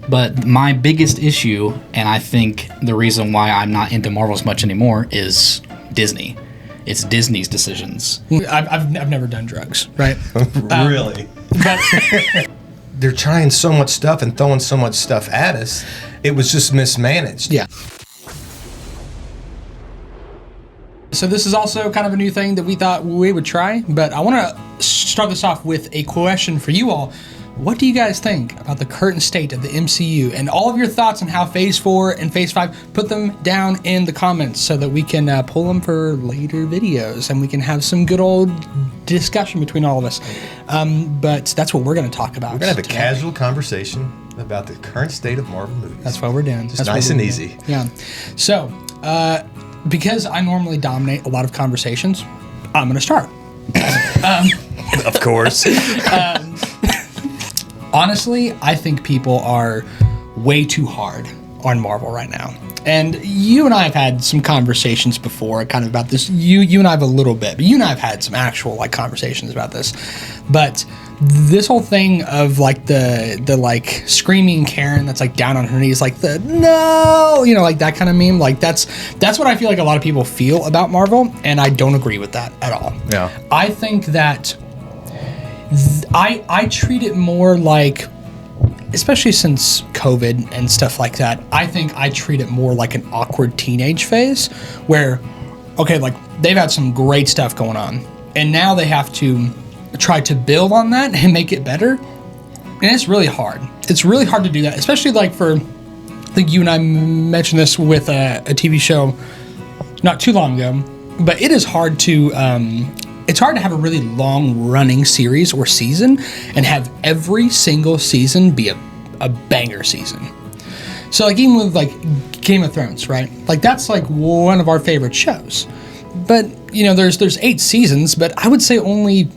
But my biggest issue, and I think the reason why I'm not into Marvel as much anymore, is Disney. It's Disney's decisions. I've never done drugs, right? Really? But They're trying so much stuff and throwing so much stuff at us. It was just mismanaged. yeah. So this is also kind of a new thing that we thought we would try, but I want to start this off with a question for you all. What do you guys think about the current state of the MCU and all of your thoughts on how Phase 4 and Phase 5? Put them down in the comments so that we can pull them for later videos and we can have some good old discussion between all of us. But that's what we're going to talk about. We're going to have a casual conversation about the current state of Marvel movies. That's what we're doing. Just nice and easy. Yeah. So, because I normally dominate a lot of conversations, I'm going to start. Of course. Honestly, I think people are way too hard on Marvel right now. And you and I have had some conversations before kind of about this. You and I have a little bit, but you and I have had some actual like conversations about this. But this whole thing of like the like screaming Karen that's like down on her knees, like the no, like that kind of meme, like that's what I feel like a lot of people feel about Marvel, and I don't agree with that at all. Yeah. I think that I treat it more like, especially since COVID and stuff like that, I think I treat it more like an awkward teenage phase where, okay, like they've had some great stuff going on and now they have to try to build on that and make it better. And it's really hard. It's really hard to do that, especially like for, I think you and I mentioned this with a TV show not too long ago, but it is hard to, it's hard to have a really long-running series or season and have every single season be a banger season. So, like, even with, like, Game of Thrones, right? Like, that's, like, one of our favorite shows. But, there's 8 seasons, but I would say only,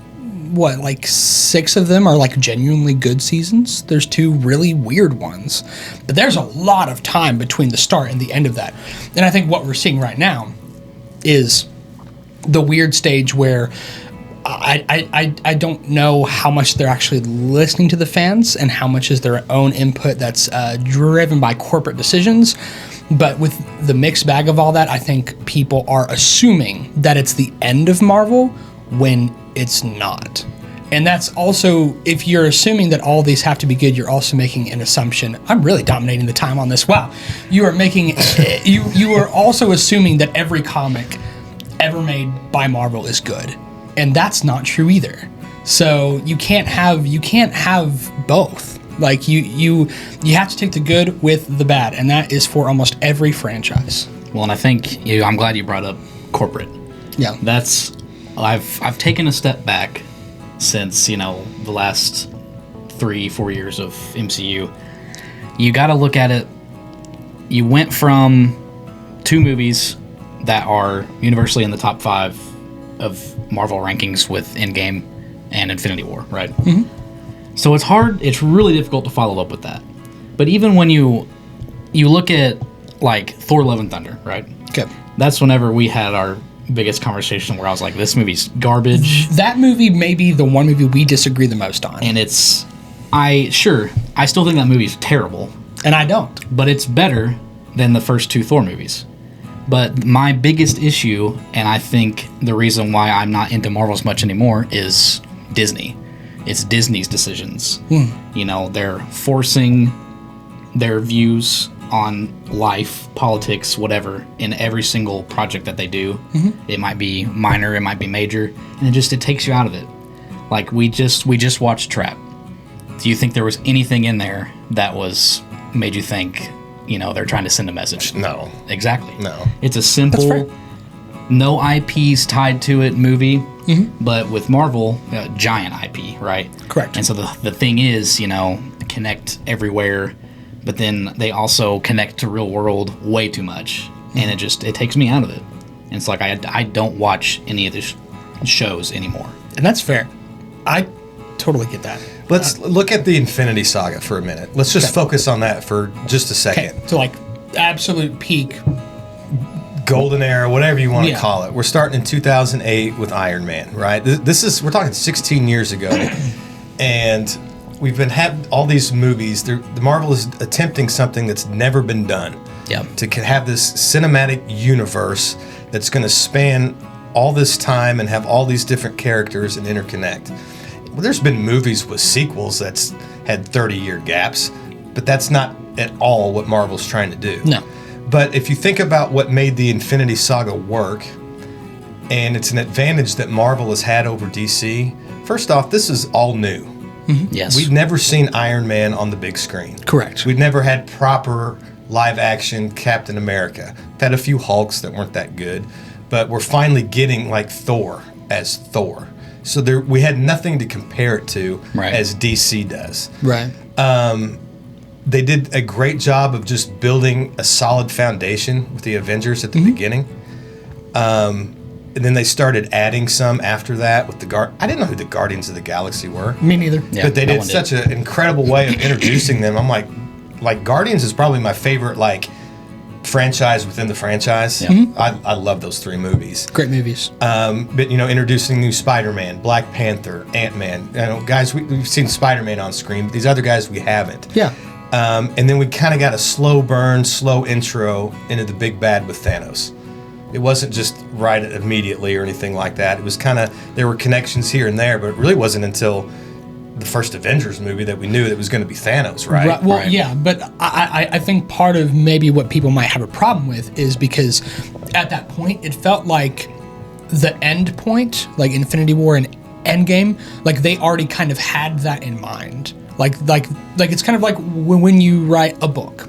6 of them are, like, genuinely good seasons. There's 2 really weird ones. But there's a lot of time between the start and the end of that. And I think what we're seeing right now is the weird stage where I don't know how much they're actually listening to the fans and how much is their own input that's driven by corporate decisions. But with the mixed bag of all that, I think people are assuming that it's the end of Marvel when it's not. And that's also, if you're assuming that all these have to be good, you're also making an assumption. I'm really dominating the time on this. Wow. You are making, you are also assuming that every comic ever made by Marvel is good, and that's not true either. So you can't have both. Like you have to take the good with the bad, and that is for almost every franchise. Well, and I think I'm glad you brought up corporate. Yeah, I've taken a step back since the last 3-4 years of MCU. You got to look at it. You went from 2 movies that are universally in the top 5 of Marvel rankings with Endgame and Infinity War, right? Mm-hmm. So it's hard, it's really difficult to follow up with that. But even when you look at, like, Thor Love and Thunder, right? Okay. That's whenever we had our biggest conversation where I was like, this movie's garbage. That movie may be the one movie we disagree the most on. And I still think that movie's terrible. And I don't. But it's better than the first 2 Thor movies. But my biggest issue, and I think the reason why I'm not into Marvel as much anymore, is Disney. It's Disney's decisions. They're forcing their views on life, politics, whatever, in every single project that they do. Mm-hmm. It might be minor, it might be major, and it takes you out of it. Like, we just watched Trap. Do you think there was anything in there that made you think, they're trying to send a message? No. Exactly. No. It's a simple, no IPs tied to it movie, mm-hmm. but with Marvel, giant IP, right? Correct. And so the thing is, connect everywhere, but then they also connect to real world way too much, mm-hmm. and it takes me out of it. And it's like I don't watch any of the shows anymore. And that's fair. I totally get that. Let's look at the Infinity Saga for a minute. Let's just focus on that for just a second. Okay. So, like, absolute peak. Golden era, whatever you want to call it. We're starting in 2008 with Iron Man, right? We're talking 16 years ago. And we've been had all these movies. The Marvel is attempting something that's never been done. Yeah. To have this cinematic universe that's going to span all this time and have all these different characters and interconnect. Well, there's been movies with sequels that's had 30-year gaps, but that's not at all what Marvel's trying to do. No. But if you think about what made the Infinity Saga work, and it's an advantage that Marvel has had over DC, first off, this is all new. Yes. We've never seen Iron Man on the big screen. Correct. We've never had proper live-action Captain America. We've had a few Hulks that weren't that good, but we're finally getting like Thor as Thor. So we had nothing to compare it to as DC does. Right. They did a great job of just building a solid foundation with the Avengers at the beginning. And then they started adding some after that with I didn't know who the Guardians of the Galaxy were. Me neither. Yeah, But they no did one such an incredible way of introducing them. I'm like Guardians is probably my favorite franchise within the franchise. Yeah. I love those 3 movies. Great movies. But introducing new Spider-Man, Black Panther, Ant-Man. Guys, we've seen Spider-Man on screen. But these other guys we haven't. Yeah. And then we kind of got a slow burn, slow intro into the big bad with Thanos. It wasn't just right immediately or anything like that. It was there were connections here and there, but it really wasn't until the first Avengers movie that we knew it was going to be Thanos, right? Well, yeah, but I think part of maybe what people might have a problem with is because at that point it felt like the end point, like Infinity War and Endgame, like they already kind of had that in mind. Like it's kind of like when you write a book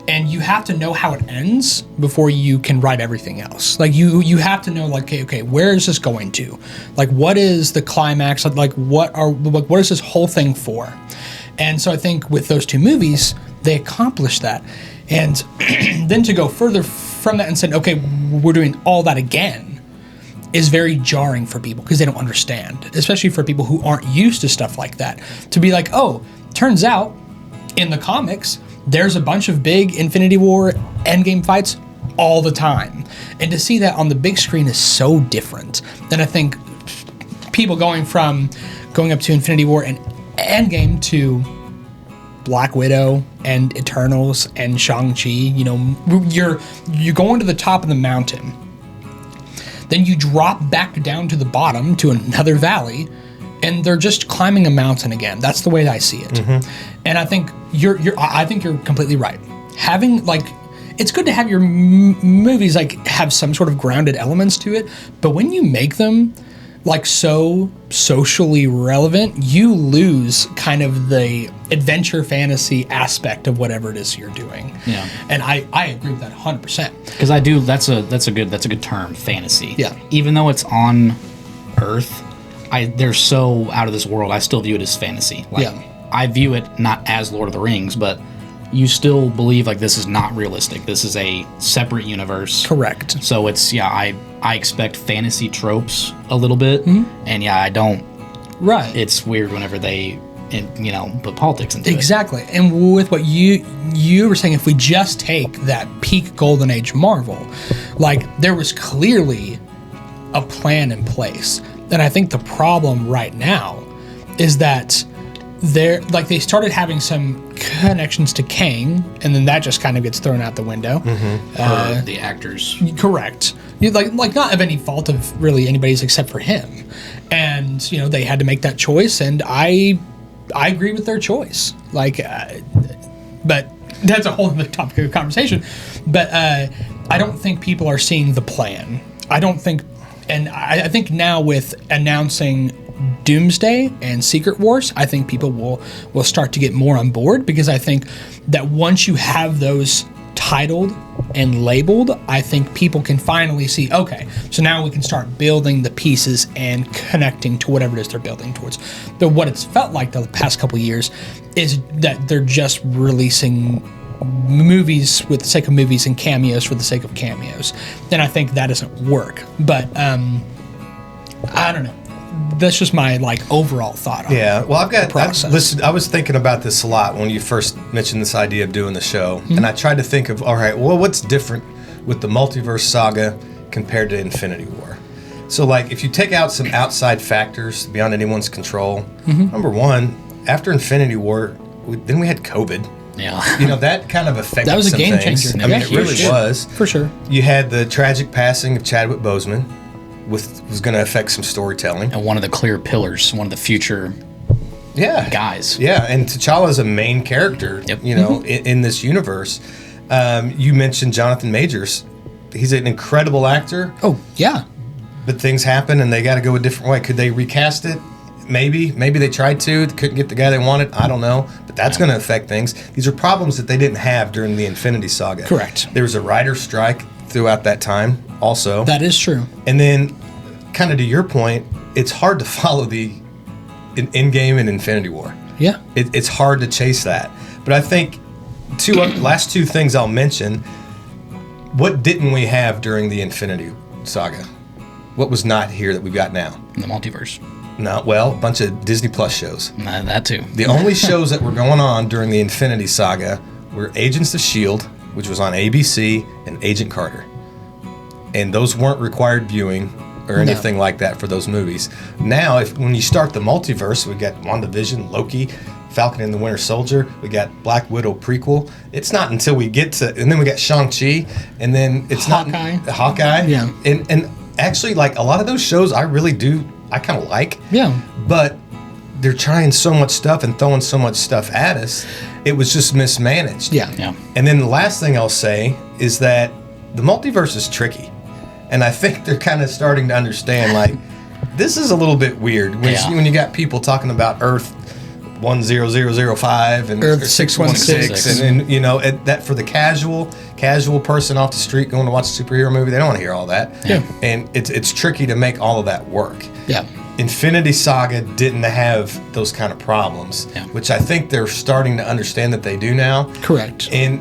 and you have to know how it ends before you can write everything else. Like you have to know like, okay, where is this going to? Like what is the climax? Like what is this whole thing for? And so I think with those 2 movies, they accomplished that. And then to go further from that and say, okay, we're doing all that again is very jarring for people because they don't understand, especially for people who aren't used to stuff like that. To be like, oh, turns out in the comics, there's a bunch of big Infinity War Endgame fights all the time. And to see that on the big screen is so different. And I think people going up to Infinity War and Endgame to Black Widow and Eternals and Shang-Chi, you're going to the top of the mountain. Then you drop back down to the bottom to another valley, and they're just climbing a mountain again. That's the way I see it. And I think you're completely right. Having it's good to have your movies have some sort of grounded elements to it, but when you make them so socially relevant, you lose kind of the adventure fantasy aspect of whatever it is you're doing. Yeah. And I agree with that 100%. Because that's a good term, fantasy. Yeah. Even though it's on Earth, they're so out of this world, I still view it as fantasy. I view it not as Lord of the Rings, but you still believe this is not realistic. This is a separate universe. Correct. So it's I expect fantasy tropes a little bit, and I don't. Right. It's weird whenever they put politics into it. Exactly. And with what you were saying, if we just take that peak golden age Marvel, there was clearly a plan in place. And I think the problem right now is that they started having some connections to Kang, and then that just kind of gets thrown out the window. The actors. Correct. Not of any fault of really anybody's except for him. And, they had to make that choice, and I agree with their choice. But that's a whole other topic of conversation. But I don't think people are seeing the plan. I don't think, and I think now with announcing Doomsday and Secret Wars, I think people will start to get more on board, because I think that once you have those titled and labeled, I think people can finally see, okay, so now we can start building the pieces and connecting to whatever it is they're building towards. But what it's felt like the past couple of years is that they're just releasing movies with the sake of movies and cameos for the sake of cameos. And I think that doesn't work. But I don't know. That's just my overall thought on well, I was thinking about this a lot when you first mentioned this idea of doing the show, and I tried to think of, all right, well, what's different with the multiverse saga compared to Infinity War? So if you take out some outside factors beyond anyone's control, number one, after Infinity War, then we had COVID. Yeah. You know, that kind of affected That was a some game things. changer. I mean, Yeah, it really sure. was. For sure. You had the tragic passing of Chadwick Boseman, was going to affect some storytelling. And one of the clear pillars, one of the future guys. Yeah, and T'Challa is a main character, Yep. you know, in this universe. You mentioned Jonathan Majors. He's an incredible actor, Oh, yeah. but things happen and they got to go a different way. Could they recast it? Maybe they tried to. They couldn't get the guy they wanted. I don't know. But that's going to affect things. These are problems that they didn't have during the Infinity Saga. Correct. There was a writer's strike throughout that time also. That is true. And then, kind of to your point, it's hard to follow the Endgame and Infinity War. Yeah. It's hard to chase that. But I think last two things I'll mention. What didn't we have during the Infinity Saga? What was not here that we've got now? In the multiverse. No, well, a bunch of Disney Plus shows. That too. The only shows that were going on during the Infinity Saga were Agents of S.H.I.E.L.D., which was on ABC, and Agent Carter. And those weren't required viewing or anything like that for those movies. Now, when you start the multiverse, we got WandaVision, Loki, Falcon and the Winter Soldier, we got Black Widow prequel. It's not until we get to, and then we got Shang-Chi, and then it's Hawkeye. Yeah. And actually, like, a lot of those shows I kind of like. Yeah. But they're trying so much stuff and throwing so much stuff at us, it was just mismanaged. Yeah. Yeah. And then the last thing I'll say is that the multiverse is tricky. And I think they're kind of starting to understand, like, this is a little bit weird when you got people talking about Earth 10005 and Earth 616. and you know, that for the casual person off the street going to watch a superhero movie, they don't want to hear all that. Yeah. And it's tricky to make all of that work. Yeah. Infinity Saga didn't have those kind of problems, which I think they're starting to understand that they do now. Correct. And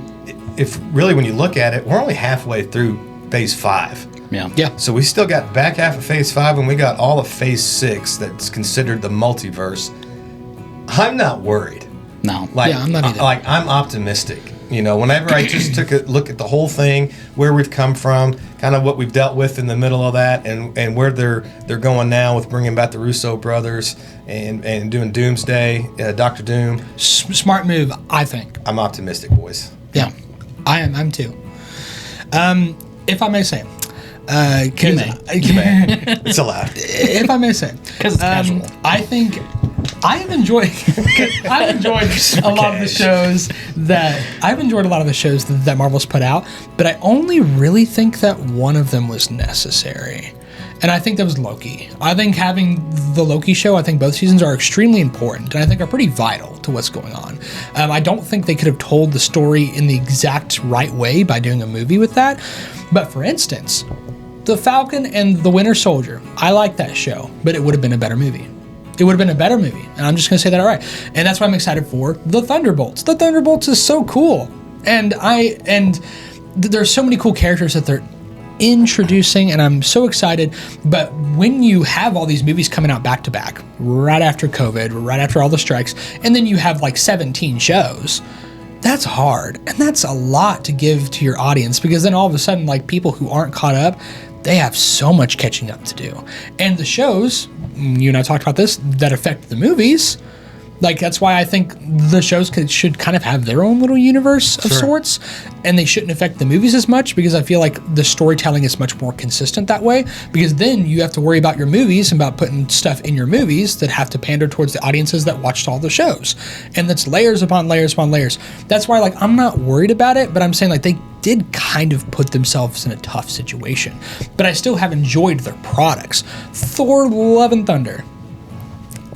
if really, when you look at it, we're only halfway through Phase 5. Yeah. Yeah. So we still got back half of Phase 5, and we got all of Phase 6 that's considered the multiverse. I'm not worried. No. I'm not either. I'm optimistic. You know, whenever I just took a look at the whole thing, where we've come from, kind of what we've dealt with in the middle of that, and where they're going now with bringing back the Russo brothers and doing Doomsday, Doctor Doom. Smart move, I think. I'm optimistic, boys. Yeah. I'm too. If I may say. You may. It's allowed. If I may say. Because it's casual. I think I've enjoyed a lot of the shows that Marvel's put out, but I only really think that one of them was necessary. And I think that was Loki. I think having the Loki show, I think both seasons are extremely important and I think are pretty vital to what's going on. I don't think they could have told the story in the exact right way by doing a movie with that. But for instance, The Falcon and the Winter Soldier, I like that show, but it would have been a better movie. It would have been a better movie. And I'm just going to say that outright. And that's why I'm excited for The Thunderbolts. The Thunderbolts is so cool. And there's so many cool characters that they're introducing, and I'm so excited. But when you have all these movies coming out back to back, right after COVID, right after all the strikes, and then you have like 17 shows, that's hard. And that's a lot to give to your audience, because then all of a sudden, like, people who aren't caught up, they have so much catching up to do. And the shows, you and I talked about this, that affect the movies, like, that's why I think the shows should kind of have their own little universe of sorts, and they shouldn't affect the movies as much, because I feel like the storytelling is much more consistent that way, because then you have to worry about your movies and about putting stuff in your movies that have to pander towards the audiences that watched all the shows. And that's layers upon layers upon layers. That's why, like, I'm not worried about it, but I'm saying, like, they did kind of put themselves in a tough situation. But I still have enjoyed their products. Thor: Love and Thunder.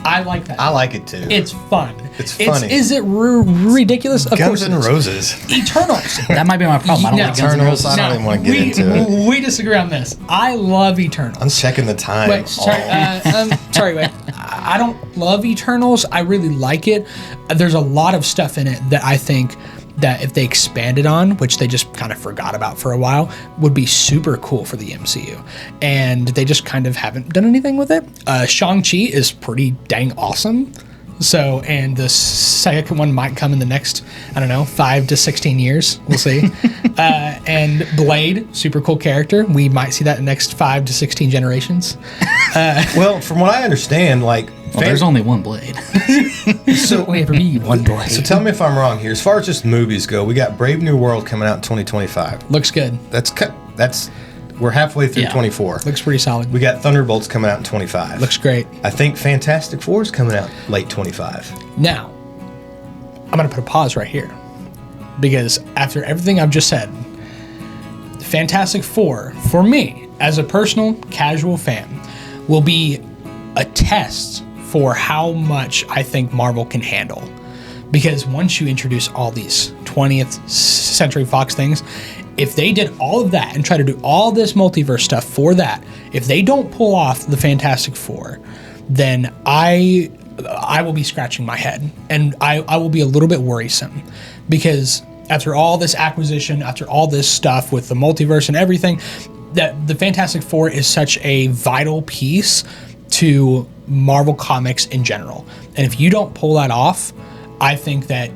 I like that. I like it too. It's fun. It's funny. Is it ridiculous? Of Guns course N' it is. Roses. Eternals. That might be my problem. I don't No. like Guns N' Roses. I don't even want to get into it. We disagree on this. I love Eternals. I'm checking the time. Wait, sorry, wait. I don't love Eternals. I really like it. There's a lot of stuff in it that I think that if they expanded on, which they just kind of forgot about for a while, would be super cool for the MCU. And they just kind of haven't done anything with it. Shang-Chi is pretty dang awesome. So, and the second one might come in the next, I don't know, 5 to 16 years. We'll see. And Blade, super cool character. We might see that in the next 5 to 16 generations. Well, from what I understand, like... there's only one Blade. So we ever be one Blade. So tell me if I'm wrong here. As far as just movies go, we got Brave New World coming out in 2025. Looks good. We're halfway through Yeah. 24. Looks pretty solid. We got Thunderbolts coming out in 25. Looks great. I think Fantastic Four is coming out late 25. Now, I'm going to put a pause right here. Because after everything I've just said, Fantastic Four, for me, as a personal, casual fan, will be a test for how much I think Marvel can handle. Because once you introduce all these 20th Century Fox things, if they did all of that and try to do all this multiverse stuff for that, if they don't pull off the Fantastic Four, then I will be scratching my head. And I will be a little bit worrisome. Because after all this acquisition, after all this stuff with the multiverse and everything, that the Fantastic Four is such a vital piece to Marvel Comics in general. And if you don't pull that off, I think that,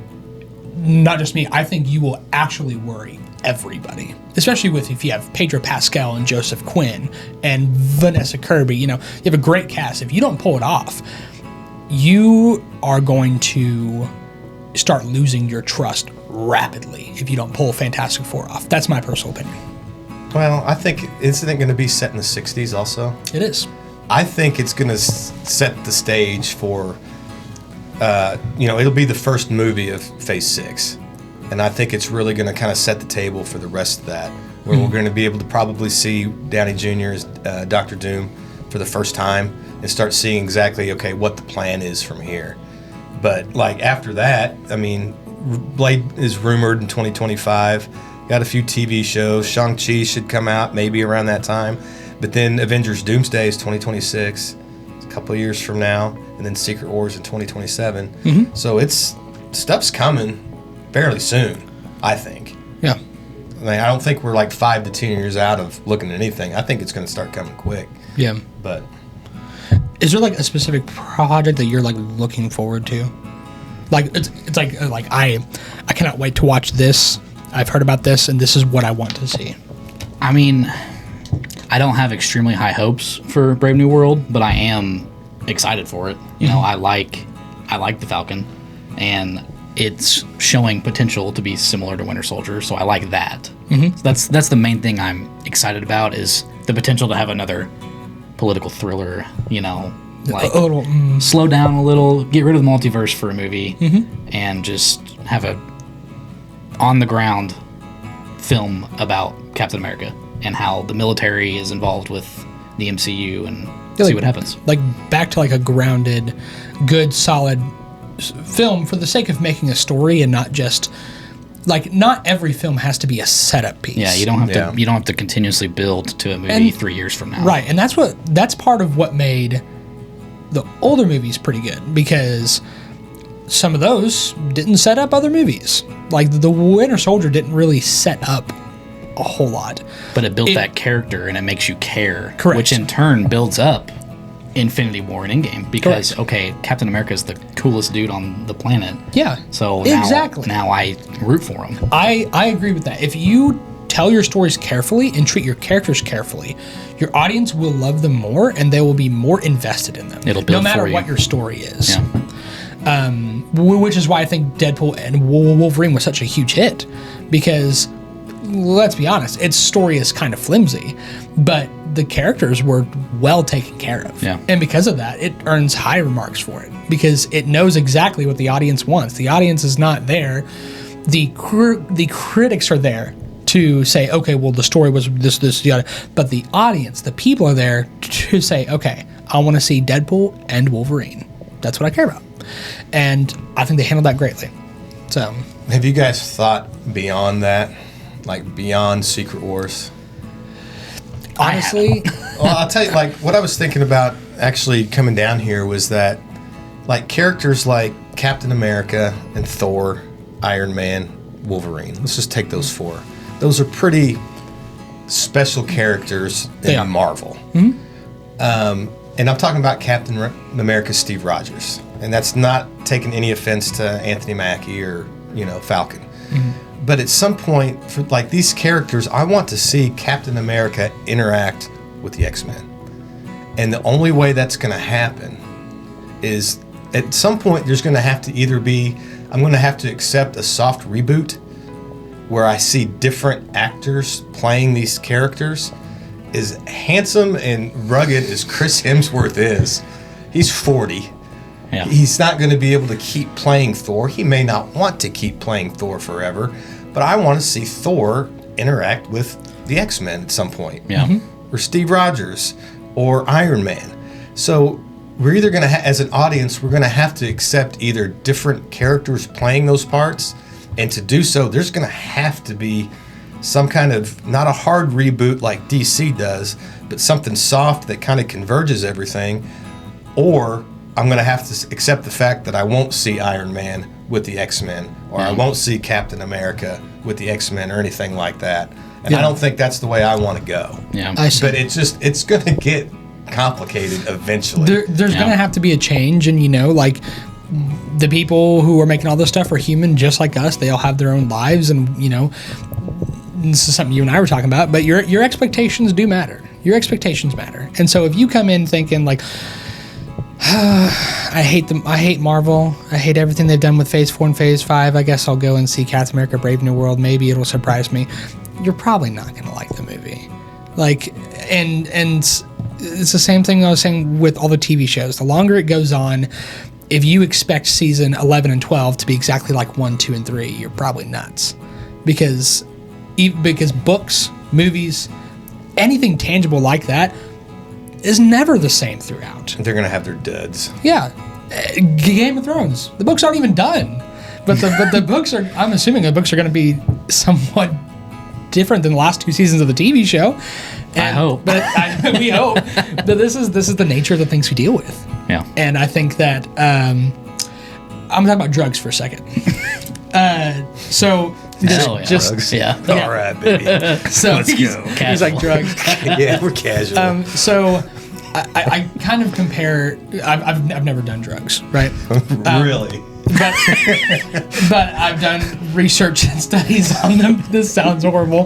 not just me, I think you will actually worry everybody. Especially with if you have Pedro Pascal and Joseph Quinn and Vanessa Kirby, you have a great cast. If you don't pull it off, you are going to start losing your trust rapidly if you don't pull Fantastic Four off. That's my personal opinion. Well, I think, isn't it going to be set in the 60s also? It is. I think it's going to set the stage for, it'll be the first movie of Phase 6. And I think it's really going to kind of set the table for the rest of that, where we're going to be able to probably see Downey Jr. as Dr. Doom for the first time and start seeing exactly, okay, what the plan is from here. But, like, after that, I mean, Blade is rumored in 2025. Got a few TV shows. Shang-Chi should come out maybe around that time. But then Avengers Doomsday is 2026. It's a couple of years from now. And then Secret Wars in 2027. Mm-hmm. So stuff's coming fairly soon, I think. Yeah. I mean, I don't think we're like 5 to 10 years out of looking at anything. I think it's going to start coming quick. Yeah. But is there like a specific project that you're like looking forward to? Like it's like I cannot wait to watch this. I've heard about this, and this is what I want to see. I mean, I don't have extremely high hopes for Brave New World, but I am excited for it. You know, I like the Falcon, and it's showing potential to be similar to Winter Soldier, so I like that. So that's the main thing I'm excited about, is the potential to have another political thriller. Like A little. slow down a little, get rid of the multiverse for a movie, and just have a on the ground film about Captain America and how the military is involved with the MCU and see what happens. Like back to like a grounded, good, solid film for the sake of making a story, and not just like, not every film has to be a setup piece. Yeah, you don't have to continuously build to a movie 3 years from now. Right, and that's part of what made the older movies pretty good, because some of those didn't set up other movies. Like the Winter Soldier didn't really set up a whole lot. But it built that character, and it makes you care. Correct. Which in turn builds up Infinity War and Endgame, because, okay, Captain America is the coolest dude on the planet. Yeah. So now I root for him. I agree with that. If you tell your stories carefully and treat your characters carefully, your audience will love them more, and they will be more invested in them. It'll build no matter for you. what your story is. Yeah. Which is why I think Deadpool and Wolverine was such a huge hit, because let's be honest, its story is kind of flimsy, but the characters were well taken care of. Yeah. And because of that, it earns high remarks for it, because it knows exactly what the audience wants. The audience is not there. The critics are there to say, okay, well, the story was this, the other. But the audience, the people are there to say, okay, I want to see Deadpool and Wolverine. That's what I care about. And I think they handled that greatly. So, have you guys thought beyond that? Like beyond Secret Wars? honestly, Well, I'll tell you, like, what I was thinking about actually coming down here was that, like, characters like Captain America and Thor, Iron Man, Wolverine. Let's just take those four. Those are pretty special characters in Marvel. And I'm talking about Captain America Steve Rogers. And that's not taking any offense to Anthony Mackie or, Falcon. Mm-hmm. But at some point, for like these characters, I want to see Captain America interact with the X-Men. And the only way that's going to happen is at some point there's going to have to I'm going to have to accept a soft reboot where I see different actors playing these characters. As handsome and rugged as Chris Hemsworth is, he's 40. Yeah. He's not going to be able to keep playing Thor. He may not want to keep playing Thor forever, but I want to see Thor interact with the X-Men at some point. Yeah. Or Steve Rogers or Iron Man. So we're either going to, as an audience, we're going to have to accept either different characters playing those parts, and to do so, there's going to have to be some kind of, not a hard reboot like DC does, but something soft that kind of converges everything, or I'm going to have to accept the fact that I won't see Iron Man with the X-Men, or I won't see Captain America with the X-Men or anything like that. And I don't think that's the way I want to go. Yeah. But it's going to get complicated eventually. There's going to have to be a change, and like the people who are making all this stuff are human just like us. They all have their own lives, and this is something you and I were talking about, but your expectations do matter. Your expectations matter. And so if you come in thinking like, I hate Marvel, I hate everything they've done with Phase 4 and Phase 5, I guess I'll go and see Captain America Brave New World, maybe it'll surprise me, you're probably not going to like the movie. Like, and it's the same thing I was saying with all the TV shows. The longer it goes on, if you expect season 11 and 12 to be exactly like 1, 2, and 3, you're probably nuts. Because books, movies, anything tangible like that is never the same throughout. They're going to have their duds. Yeah. Game of Thrones. The books aren't even done. But the books are, I'm assuming the books are going to be somewhat different than the last 2 seasons of the TV show. And, I hope. But we hope. But this is the nature of the things we deal with. Yeah. And I think that I'm going to talk about drugs for a second. So drugs. Yeah. All right, baby. So Let's go. He's like drugs. Yeah, we're casual. So I kind of compare. I've never done drugs, right? Really? But I've done research and studies on them. This sounds horrible.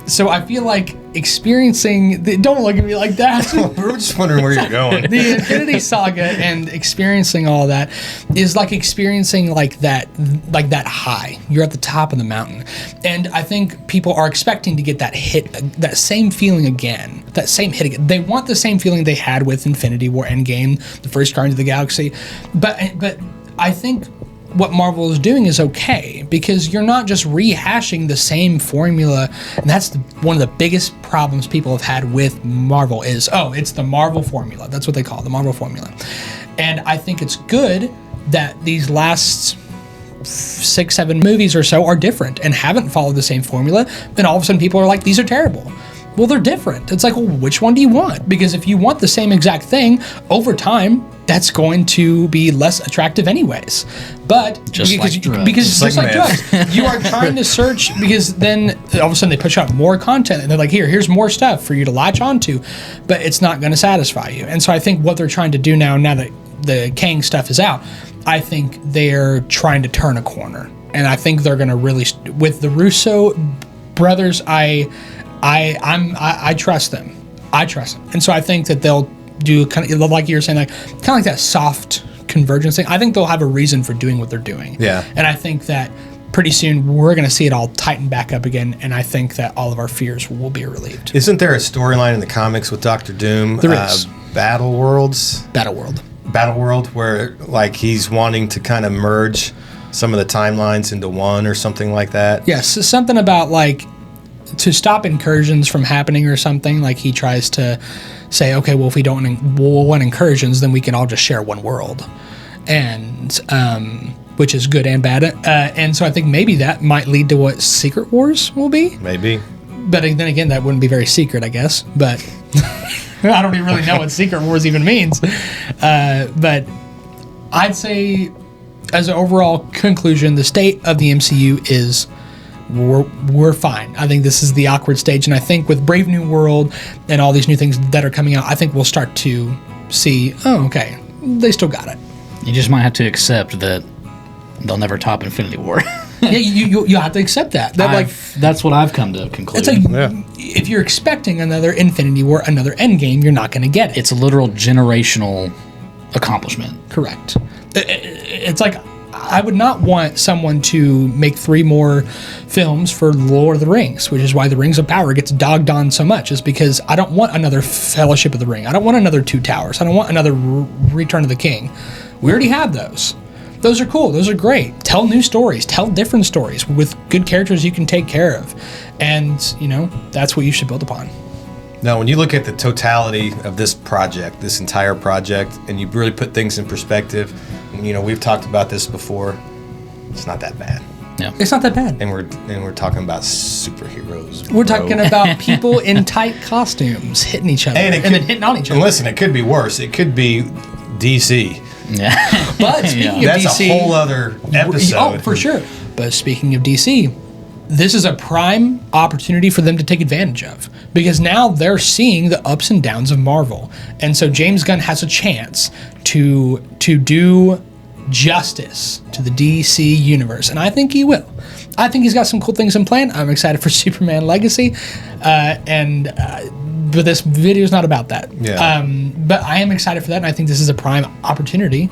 So I feel like experiencing don't look at me like that. We're just wondering where you're going. The Infinity Saga and experiencing all that is like experiencing like that high. You're at the top of the mountain, and I think people are expecting to get that hit, that same feeling again, that same hit again. They want the same feeling they had with Infinity War, Endgame, the first Guardians of the Galaxy, but I think what Marvel is doing is okay, because you're not just rehashing the same formula, and that's one of the biggest problems people have had with Marvel is, it's the Marvel formula. That's what they call it, the Marvel formula. And I think it's good that these last 6, 7 movies or so are different and haven't followed the same formula, and all of a sudden people are like, these are terrible. Well, they're different. It's like, well, which one do you want? Because if you want the same exact thing, over time, that's going to be less attractive anyways. But just like drugs, you are trying to search, because then all of a sudden they push out more content and they're like, here's more stuff for you to latch onto, but it's not going to satisfy you. And so I think what they're trying to do now that the Kang stuff is out, I think they're trying to turn a corner. And I think they're going to really, with the Russo brothers, I trust them. I trust them. And so I think that they'll do kind of like you were saying, kind of like that soft convergence thing. I think they'll have a reason for doing what they're doing. Yeah. And I think that pretty soon we're going to see it all tighten back up again, and I think that all of our fears will be relieved. Isn't there a storyline in the comics with Doctor Doom? There is. Battle World, where like he's wanting to kind of merge some of the timelines into one or something like that. Yes, something about like to stop incursions from happening or something. Like he tries to say, okay, well, if we don't want incursions, then we can all just share one world, and which is good and bad. And so I think maybe that might lead to what Secret Wars will be. Maybe. But then again, that wouldn't be very secret, I guess. But I don't even really know what Secret Wars even means. But I'd say, as an overall conclusion, the state of the MCU is we're fine. I think this is the awkward stage, and I think with Brave New World and all these new things that are coming out, I think we'll start to see, oh, okay, they still got it. You just might have to accept that they'll never top Infinity War. Yeah, you have to accept that. That's what I've come to conclude. It's like if you're expecting another Infinity War, another Endgame, you're not going to get it. It's a literal generational accomplishment. Correct. It's like I would not want someone to make 3 more films for Lord of the Rings, which is why the Rings of Power gets dogged on so much, is because I don't want another Fellowship of the Ring. I don't want another Two Towers. I don't want another Return of the King. We already have those. Those are cool. Those are great. Tell new stories. Tell different stories with good characters you can take care of. And, that's what you should build upon. No, when you look at the totality of this project, this entire project, and you really put things in perspective, we've talked about this before, it's not that bad. Yeah. It's not that bad. And we're talking about superheroes. We're talking about people in tight costumes hitting each other and then hitting on each other. And listen, it could be worse. It could be DC. Yeah. But speaking of that's DC, a whole other episode. Oh, for sure. But speaking of DC, this is a prime opportunity for them to take advantage of, because now they're seeing the ups and downs of Marvel. And so James Gunn has a chance to do justice to the DC universe, and I think he will. I think he's got some cool things in plan. I'm excited for Superman Legacy, but this video is not about that. Yeah. But I am excited for that, and I think this is a prime opportunity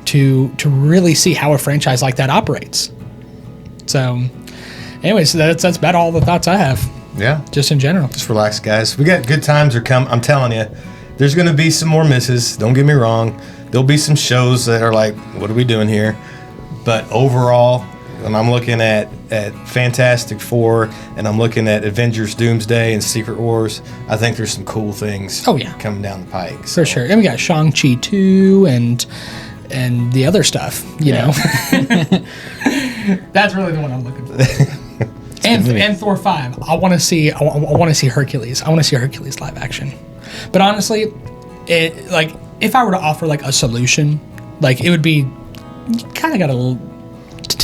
to really see how a franchise like that operates. So, anyways, that's about all the thoughts I have. Yeah. Just in general. Just relax, guys. We got good times are coming. I'm telling you, there's going to be some more misses. Don't get me wrong. There'll be some shows that are like, what are we doing here? But overall, when I'm looking at Fantastic Four and I'm looking at Avengers Doomsday and Secret Wars, I think there's some cool things coming down the pike. So. For sure. And we got Shang-Chi 2 and the other stuff, you know. That's really the one I'm looking for. and Thor 5. I want to see Hercules. I want to see Hercules live action. But honestly, if I were to offer a solution, it would be, you kind of got to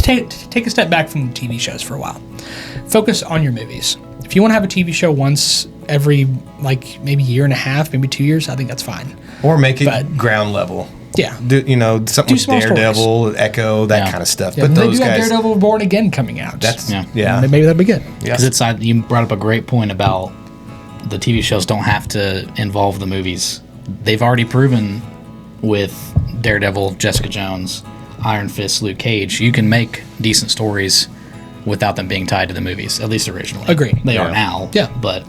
take a step back from the TV shows for a while. Focus on your movies. If you want to have a TV show once every maybe year and a half, maybe 2 years, I think that's fine. Or make it ground level. Yeah. Something with Daredevil, Echo, that kind of stuff. Yeah, but those guys, Daredevil Born Again coming out. That's maybe that'd be good. Because you brought up a great point about the TV shows don't have to involve the movies. They've already proven with Daredevil, Jessica Jones, Iron Fist, Luke Cage, you can make decent stories without them being tied to the movies, at least originally. Agree. They are now. Yeah. But,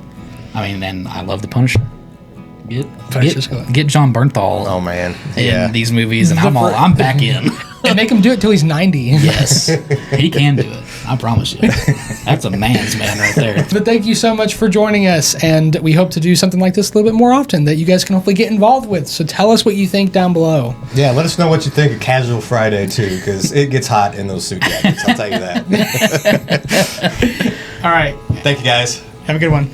and I love The Punisher. Get John Bernthal oh man in these movies, and I'm back in. And make him do it till he's 90. Yes, he can do it. I promise you. That's a man's man right there. But thank you so much for joining us, and we hope to do something like this a little bit more often that you guys can hopefully get involved with. So tell us what you think down below. Yeah, let us know what you think of Casual Friday too, because it gets hot in those suit jackets. I'll tell you that. All right. Thank you, guys. Have a good one.